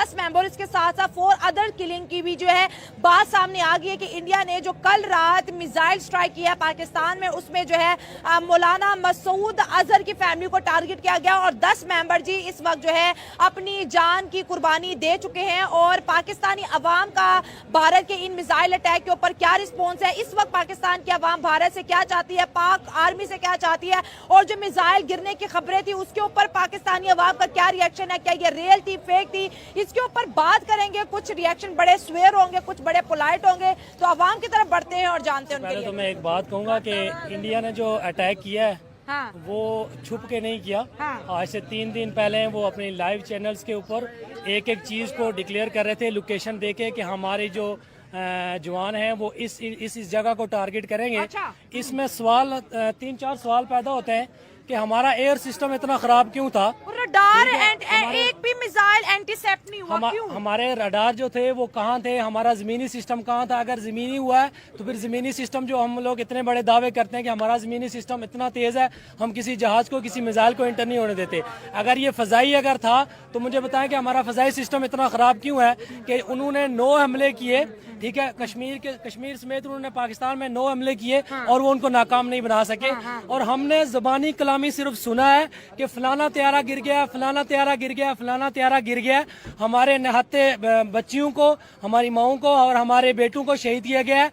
10 member, इसके साथ साथ 4 अदर किलिंग की भी जो है बात सामने आ गई है कि इंडिया ने जो कल रात मिसाइल स्ट्राइक किया पाकिस्तान में, उसमें जो है मौलाना मसूद अजहर की फैमिली को टारगेट किया गया और 10 मेंबर जी इस वक्त जो है अपनी जान की कुर्बानी दे चुके हैं। और पाकिस्तानी अवाम का भारत के इन मिसाइल अटैक के ऊपर क्या रिस्पॉन्स है, इस वक्त पाकिस्तान की अवाम भारत से क्या चाहती है, पाक आर्मी से क्या चाहती है, और जो मिसाइल गिरने की खबरें थी उसके ऊपर पाकिस्तानी अवाम का क्या रिएक्शन है, क्या ये रियल थी फेक थी, इसके ऊपर बात करेंगे। कुछ रिएक्शन बड़े स्वेयर होंगे, कुछ बड़े पोलाइट होंगे, तो अवाम की तरफ बढ़ते हैं और जानते हैं उनके लिए। तो मैं एक बात कहूँगा कि इंडिया ने जो अटैक किया है हाँ। वो छुप के नहीं किया। हाँ। आज से 3 दिन पहले वो अपनी लाइव चैनल्स के ऊपर एक एक चीज़ को डिक्लेयर कर रहे थे, लोकेशन देके कि हमारे जो जवान हैं वो इस जगह को टारगेट करेंगे। अच्छा। इसमें सवाल 3-4 सवाल पैदा होते हैं कि हमारा एयर सिस्टम इतना खराब क्यों था, रडार एक भी मिसाइल एंटीसेप्ट नहीं हुआ, क्यों? हमारे रडार जो थे वो कहाँ थे, हमारा जमीनी सिस्टम कहाँ था। अगर जमीनी हुआ है तो फिर जमीनी सिस्टम जो हम लोग इतने बड़े दावे करते हैं कि हमारा जमीनी सिस्टम इतना तेज है, हम किसी जहाज को किसी मिसाइल को एंटर नहीं होने देते। अगर ये फजाई अगर था तो मुझे बताएं कि हमारा फजाई सिस्टम इतना खराब क्यों है कि उन्होंने 9 हमले किए, ठीक है, कश्मीर समेत उन्होंने पाकिस्तान में 9 हमले किए और वो उनको नाकाम नहीं बना सके। और हमने जबानी कलामी सिर्फ सुना है कि फलाना त्यारा गिर गया, फलाना त्यारा गिर गया, फलाना त्यारा गिर गया। हमारे निहत्ते बच्चियों को, हमारी माओं को और हमारे बेटों को शहीद किया गया है।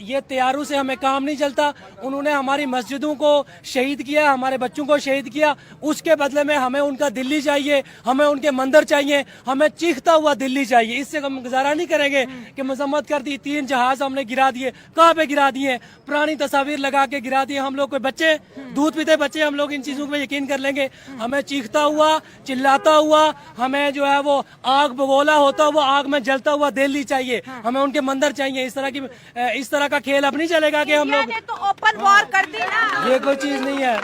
ये त्यारों से हमें काम नहीं चलता। उन्होंने हमारी मस्जिदों को शहीद किया, हमारे बच्चों को शहीद किया, उसके बदले में हमें उनका दिल्ली चाहिए, हमें उनके मंदिर चाहिए, हमें चीखता हुआ दिल्ली चाहिए। इससे हम गुजारा नहीं करेंगे कि मजम्मत कर दी, 3 जहाज हमने गिरा दिए। कहाँ पे गिरा दिए? पुरानी तस्वीर लगा के गिरा दिए। हम लोग कोई बच्चे, दूध पीते बच्चे, हम लोग इन चीजों पे यकीन कर लेंगे? हमें चीखता हुआ, चिल्लाता हुआ, हमें जो है वो आग बगोला होता हुआ, आग में जलता हुआ दिल्ली चाहिए, हमें उनके मंदिर चाहिए। इस तरह का खेल अब नहीं चलेगा कि हम लोग ने तो ओपन वॉर कर दी ना। ये कोई चीज नहीं है।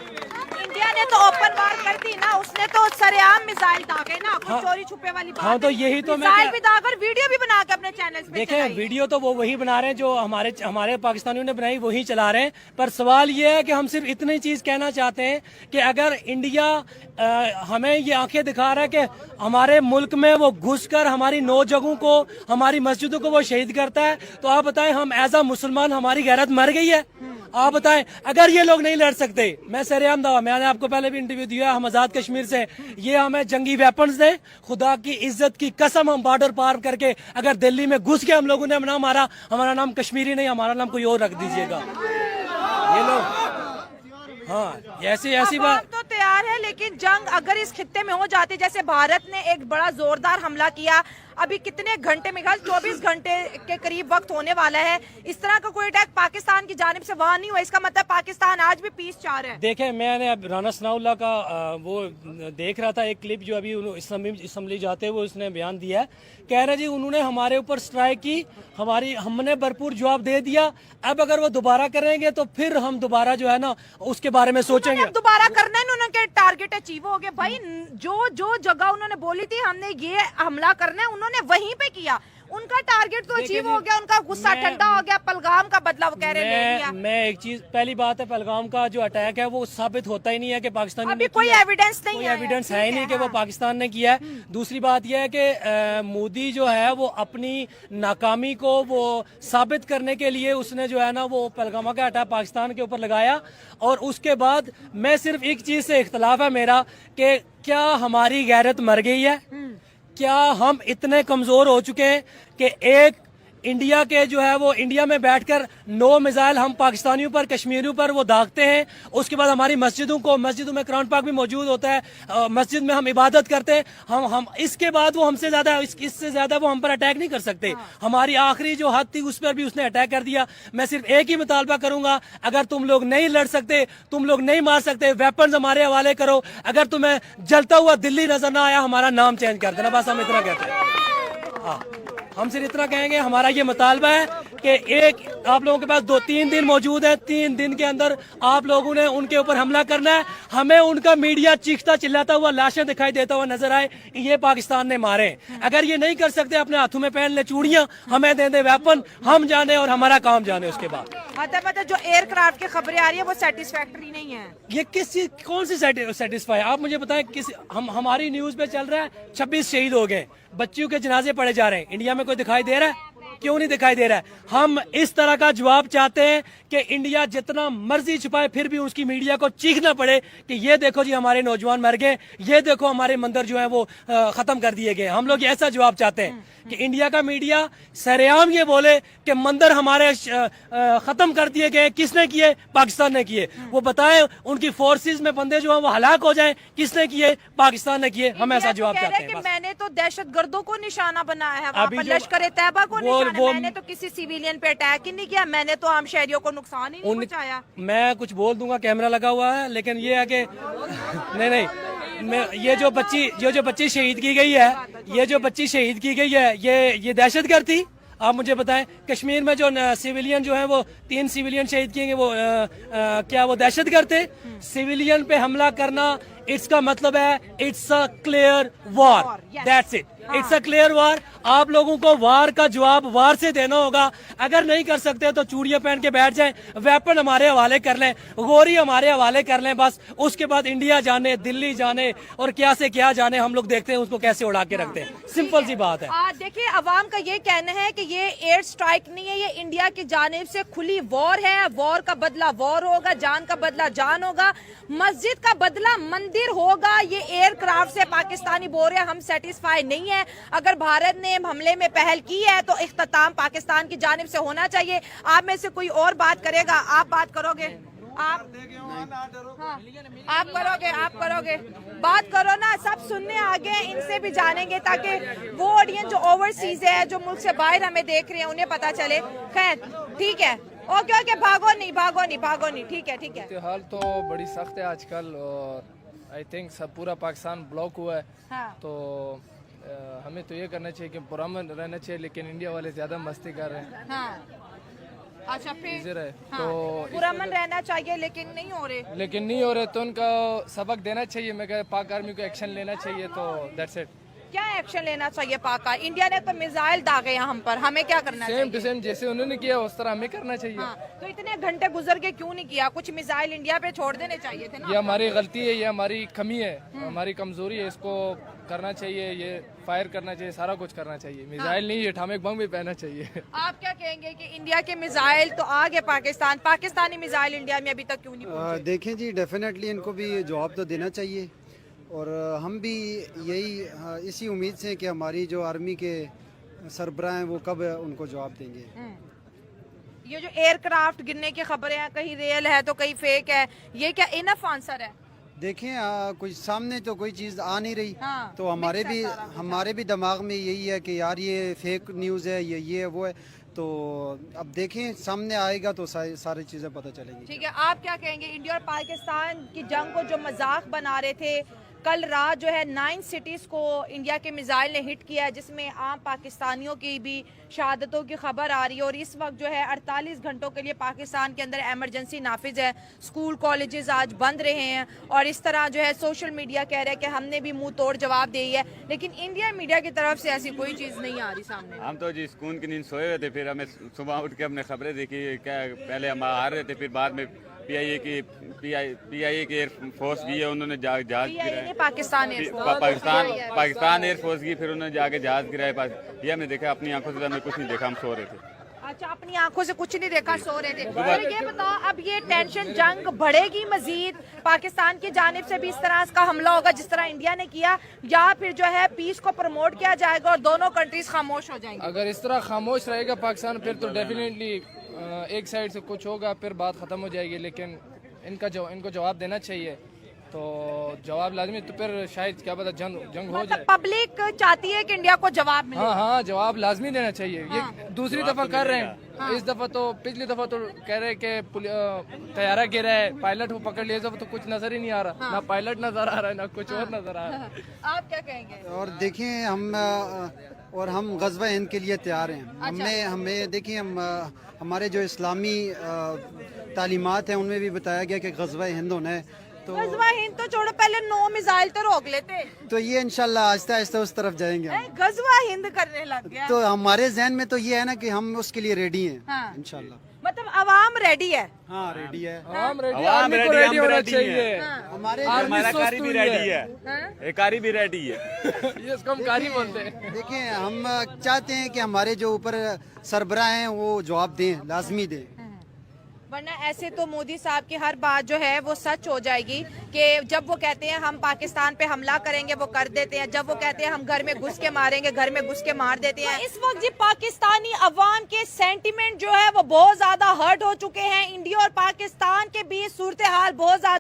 इंडिया ने तो ओपन वॉर कर दी ना, उसने तो सरेआम मिसाइल दागे ना, कोई चोरी छुपे वाली बात। हाँ, तो यही तो मिसाइल भी दागर, वीडियो भी बना के अपने चैनल्स पे देखें, वीडियो तो वो वही बना रहे हैं जो हमारे पाकिस्तानियों ने बनाई, वही चला रहे हैं। पर सवाल ये है कि हम सिर्फ इतनी चीज कहना चाहते हैं कि अगर इंडिया हमें ये आंखें दिखा रहा है कि हमारे मुल्क में वो घुसकर हमारी 9 जगहों को, हमारी मस्जिदों को वो शहीद करता है, तो आप बताएं हम एज अ मुसलमान हमारी गैरत मर गई है? आप बताएं, अगर ये लोग नहीं लड़ सकते, मैं सरेआम दावा, मैंने आपको पहले भी इंटरव्यू दिया, हम आजाद कश्मीर से, ये हमें जंगी वेपन्स दें, खुदा की इज्जत की कसम, हम बॉर्डर पार करके अगर दिल्ली में घुस के हम लोगों ने ना मारा, हमारा नाम कश्मीरी नहीं, हमारा नाम कोई और रख दीजिएगा। ये लोग हाँ ऐसी बात तो तैयार है, लेकिन जंग अगर इस खित्ते में हो जाती, जैसे भारत ने एक बड़ा जोरदार हमला किया, अभी कितने घंटे में, 24 घंटे के करीब वक्त होने वाला है, इस तरह का कोई अटैक पाकिस्तान की जानिब से वहां नहीं हुआ, इसका मतलब पाकिस्तान आज भी पीस चाह रहा है। देखें, मैंने अब राना सनाउल्लाह का वो देख रहा था एक क्लिप जो अभी असम्बली जाते हुए उसने बयान दिया है, कह रहे जी उन्होंने हमारे ऊपर स्ट्राइक की, हमने भरपूर जवाब दे दिया, अब अगर वो दोबारा करेंगे तो फिर हम दोबारा जो है ना उसके बारे में सोचेंगे। दोबारा करना है, उन्होंने टारगेट अचीव हो गया भाई। जो जगह उन्होंने बोली थी हमने ये हमला करना है, उन्होंने वहीं पे किया, उनका टारगेट तो अचीव हो गया, उनका गुस्सा ठंडा हो गया, पहलगाम का बदला वो कह रहे हैं। मैं एक चीज, पहली बात है, पहलगाम का जो अटैक है वो साबित होता ही नहीं है कि पाकिस्तान अभी कोई एविडेंस नहीं है, कोई एविडेंस है ही नहीं कि वो पाकिस्तान ने किया है। दूसरी बात यह है कि मोदी जो है वो अपनी नाकामी को वो साबित करने के लिए उसने जो है ना वो पहलगाम का अटैक पाकिस्तान के ऊपर लगाया। और उसके बाद मैं सिर्फ एक चीज से इख्तलाफ है मेरा कि क्या हमारी गैरत मर गई है? क्या हम इतने कमजोर हो चुके हैं कि एक इंडिया के जो है वो इंडिया में बैठकर 9 मिसाइल हम पाकिस्तानियों पर, कश्मीरियों पर वो दागते हैं, उसके बाद हमारी मस्जिदों में कुरान पाक भी मौजूद होता है, मस्जिद में हम इबादत करते हैं, हम इसके बाद वो हमसे ज्यादा, इससे ज्यादा वो हम पर अटैक नहीं कर सकते। हमारी आखिरी जो हद थी उस पर भी उसने अटैक कर दिया। मैं सिर्फ एक ही मुतालबा करूंगा, अगर तुम लोग नहीं लड़ सकते, तुम लोग नहीं मार सकते, वेपन्स हमारे हवाले करो। अगर तुम्हें जलता हुआ दिल्ली नजर ना आया, हमारा नाम चेंज कर देना, बस हम इतना कहते हैं। हाँ, हम सिर्फ इतना कहेंगे, हमारा ये मुतालबा है कि एक आप लोगों के पास 2-3 दिन मौजूद है, 3 दिन के अंदर आप लोगों ने उनके ऊपर हमला करना है। हमें उनका मीडिया चीखता चिल्लाता हुआ, लाशें दिखाई देता हुआ नजर आए, ये पाकिस्तान ने मारे। अगर ये नहीं कर सकते, अपने हाथों में पहन ले चूड़ियां, हमें दे दे वेपन, हम जाने और हमारा काम जाने। उसके बाद मतलब जो एयरक्राफ्ट की खबरें आ रही है वो सेटिस्फैक्टरी नहीं है। ये किस चीज, कौन सी सेटिस्फाई? आप मुझे बताएं, किस हमारी न्यूज पे चल रहा है 26 शहीद हो गए, बच्चियों के जनाजे पड़े जा रहे हैं। इंडिया में कोई दिखाई दे रहा है? क्यों नहीं दिखाई दे रहा है? हम इस तरह का जवाब चाहते हैं कि इंडिया जितना मर्जी छुपाए, फिर भी उसकी मीडिया को चीखना पड़े कि ये देखो जी हमारे नौजवान मर गए, ये देखो हमारे मंदिर जो है वो खत्म कर दिए गए। हम लोग ऐसा जवाब चाहते हैं कि इंडिया का मीडिया सरेआम ये बोले कि मंदिर हमारे खत्म कर दिए गए। किसने किए? पाकिस्तान ने किए। वो बताए उनकी फोर्सेस में बंदे जो है वो हलाक हो जाएं, किसने किए? पाकिस्तान ने किए। हम ऐसा जवाब चाहते हैं। मैंने तो दहशतगर्दों को निशाना बनाया है, अभी लश्कर तैयबा को निशाना, मैंने तो किसी सिविलियन पे अटैक ही नहीं किया, मैंने तो आम शहरियों को नुकसान ही नहीं पहुंचाया। मैं कुछ बोल दूंगा, कैमरा लगा हुआ है, लेकिन ये है कि नहीं, मैं ये जो बच्ची शहीद की गई है, ये जो बच्ची शहीद की गई है, ये दहशतगर्द थी? आप मुझे बताएं, कश्मीर में जो सिविलियन जो है वो 3 सिविलियन शहीद किए, वो क्या वो दहशतगर्द थे? सिविलियन पे हमला करना, इसका मतलब है it's a clear war, that's it, it's a clear war. आप लोगों को वार का जवाब वार से देना होगा। अगर नहीं कर सकते तो चूड़ियां पहन के बैठ जाएं, वेपन हमारे हवाले कर लें, गोरी हमारे हवाले कर लें, बस उसके बाद इंडिया जाने, दिल्ली जाने और क्या से क्या जाने, हम लोग देखते हैं उसको कैसे उड़ा के रखते हैं। सिंपल सी बात है। देखिए, अवाम का ये कहना है कि ये एयर स्ट्राइक नहीं है, ये इंडिया की जानिब से खुली वॉर है। वॉर का बदला वॉर होगा, जान का बदला जान होगा, मस्जिद का बदला मंदिर होगा। ये एयरक्राफ्ट से पाकिस्तानी बोल रहे हैं हम सेटिस्फाई नहीं है। अगर भारत ने हमले में पहल की है तो इख्तिताम पाकिस्तान की जानिब से होना चाहिए। आप में से कोई और बात करेगा? आप बात करोगे? आप करोगे बात करो ना, सब सुनने आगे हैं, इनसे भी जानेंगे ताकि वो ऑडियंस जो ओवरसीज है, जो मुल्क से बाहर हमें देख रहे हैं, उन्हें पता चले। खैर ठीक है, ओके, भागो नहीं, ठीक है। हाल तो बड़ी सख्त है आजकल, और आई थिंक सब पूरा पाकिस्तान ब्लॉक हुआ है। हाँ। तो हमें तो ये करना चाहिए कि पुरअमन रहना चाहिए, लेकिन इंडिया वाले ज्यादा मस्ती कर रहे हैं। हाँ। अच्छा, फिर है हाँ, तो पुरअमन रहना चाहिए लेकिन नहीं हो रहे, तो उनका सबक देना चाहिए। मैं कह पाक आर्मी को एक्शन लेना चाहिए, तो दैट्स इट। क्या एक्शन लेना चाहिए? पाक इंडिया ने तो मिसाइल दागे हैं हम पर, हमें क्या करना चाहिए? सेम टू सेम जैसे उन्होंने किया उस तरह हमें करना चाहिए। हाँ, तो इतने घंटे गुजर के क्यों नहीं किया? कुछ मिसाइल इंडिया पे छोड़ देने चाहिए थे ना। ये हमारी गलती है, ये हमारी कमी है, हमारी कमजोरी है। इसको करना चाहिए, ये फायर करना चाहिए, सारा कुछ करना चाहिए। मिसाइल नहीं, एटॉमिक बम भी पहनना चाहिए। आप क्या कहेंगे कि इंडिया के मिसाइल तो आ गए पाकिस्तानी मिसाइल इंडिया में अभी तक क्यों नहीं पहुंचे? देखें जी, डेफिनेटली इनको भी जवाब तो देना चाहिए, और हम भी यही इसी उम्मीद से कि हमारी जो आर्मी के सरबराह हैं वो कब उनको जवाब देंगे। ये जो एयरक्राफ्ट गिरने की खबरें हैं, कहीं रियल है तो कहीं फेक है, ये क्या इनफ आंसर है? देखें, कुछ सामने तो कोई चीज़ आ नहीं रही। हाँ, तो हमारे भी दिमाग में यही है कि यार ये फेक न्यूज़ है, ये वो है। तो अब देखें, सामने आएगा तो सारी चीज़ें पता चलेंगी। ठीक है, आप क्या कहेंगे? इंडिया और पाकिस्तान की जंग को जो मजाक बना रहे थे, कल रात जो है 9 सिटीज़ को इंडिया के मिसाइल ने हिट किया है, जिसमें आम पाकिस्तानियों की भी शहादतों की खबर आ रही है। और इस वक्त जो है 48 घंटों के लिए पाकिस्तान के अंदर एमरजेंसी नाफिज है, स्कूल कॉलेजेस आज बंद रहे हैं, और इस तरह जो है सोशल मीडिया कह रहा है कि हमने भी मुंह तोड़ जवाब दिया है, लेकिन इंडिया मीडिया की तरफ से ऐसी कोई चीज़ नहीं आ रही सामने। हम तो जी सुकून की नींद सोए हुए थे, फिर हमें सुबह उठ के हमने खबरें देखी। क्या पहले हम हार रहे थे, फिर बाद में पीआईए की एयरफोर्स भी है, उन्होंने जहाज गिराया। पाकिस्तान एयरफोर्स की, फिर उन्होंने जाके जहाज गिराया। ये हमने देखा अपनी आंखों से, हमें कुछ नहीं देखा, हम सो रहे थे। अच्छा, अपनी आंखों से कुछ नहीं देखा, सो रहे थे। और ये बताओ, अब ये टेंशन जंग बढ़ेगी मजीद? पाकिस्तान की जानिब से भी इस तरह का हमला होगा जिस तरह इंडिया ने किया, या फिर जो है पीस को प्रमोट किया जाएगा और दोनों कंट्रीज खामोश हो जाएंगी? अगर इस तरह खामोश रहेगा पाकिस्तान, फिर तो डेफिनेटली एक साइड से कुछ होगा, फिर बात ख़त्म हो जाएगी। लेकिन इनको जवाब देना चाहिए, तो जवाब लाजमी, तो फिर शायद क्या पता जंग हो जाए। पब्लिक चाहती है कि इंडिया को जवाब मिले। हाँ, जवाब लाजमी देना चाहिए। ये दूसरी दफा कर रहे हैं। इस दफा तो, पिछली दफा तो कह रहे हैं कि तैयारा गिरा है, पायलट को पकड़ लिया। इस दफा तो कुछ नजर ही नहीं आ रहा, ना पायलट नजर आ रहा है, ना कुछ और नजर आ रहा है। आप क्या कहेंगे? और देखें, हम اور ہم غزوہ ہند کے لیے تیار ہیں. ہمیں دیکھیں ہمارے جو اسلامی تعلیمات ہیں ان میں بھی بتایا گیا کہ غزوہ ہند ہونا ہے. تو غزوہ ہند تو چھوڑو، پہلے 9 میزائل تو روک لیتے. تو یہ انشاءاللہ آہستہ آہستہ اس طرف جائیں گے ہم. غزوہ ہند کرنے لگ گیا. تو ہمارے ذہن میں تو یہ ہے نا کہ ہم اس کے لیے ریڈی ہیں انشاءاللہ. مطلب عوام ریڈی ہے. ہاں ریڈی ہے. عوام ریڈی، عوام آرمی کو ready، ریڈی ہم ہونا ready چاہیے. ہیں. ہمارے ہمارا کاری بھی ریڈی ہے، ایکاری بھی ریڈی ہے. یہ اس کو ہم کاری بولتے ہیں. دیکھیں ہم چاہتے ہیں کہ ہمارے جو اوپر سربراہ ہیں وہ جواب دیں، لازمی دیں. ورنہ ایسے تو مودی صاحب کی ہر بات جو ہے وہ سچ ہو جائے گی کہ جب وہ کہتے ہیں ہم پاکستان پہ حملہ کریں گے وہ کر دیتے ہیں، جب وہ کہتے ہیں ہم گھر میں گھس کے ماریں گے گھر میں گھس کے مار دیتے ہیں. اس وقت جی پاکستانی عوام کے سینٹیمنٹ جو ہے وہ بہت زیادہ ہرٹ ہو چکے ہیں. انڈیا اور پاکستان کے بیچ صورتحال بہت زیادہ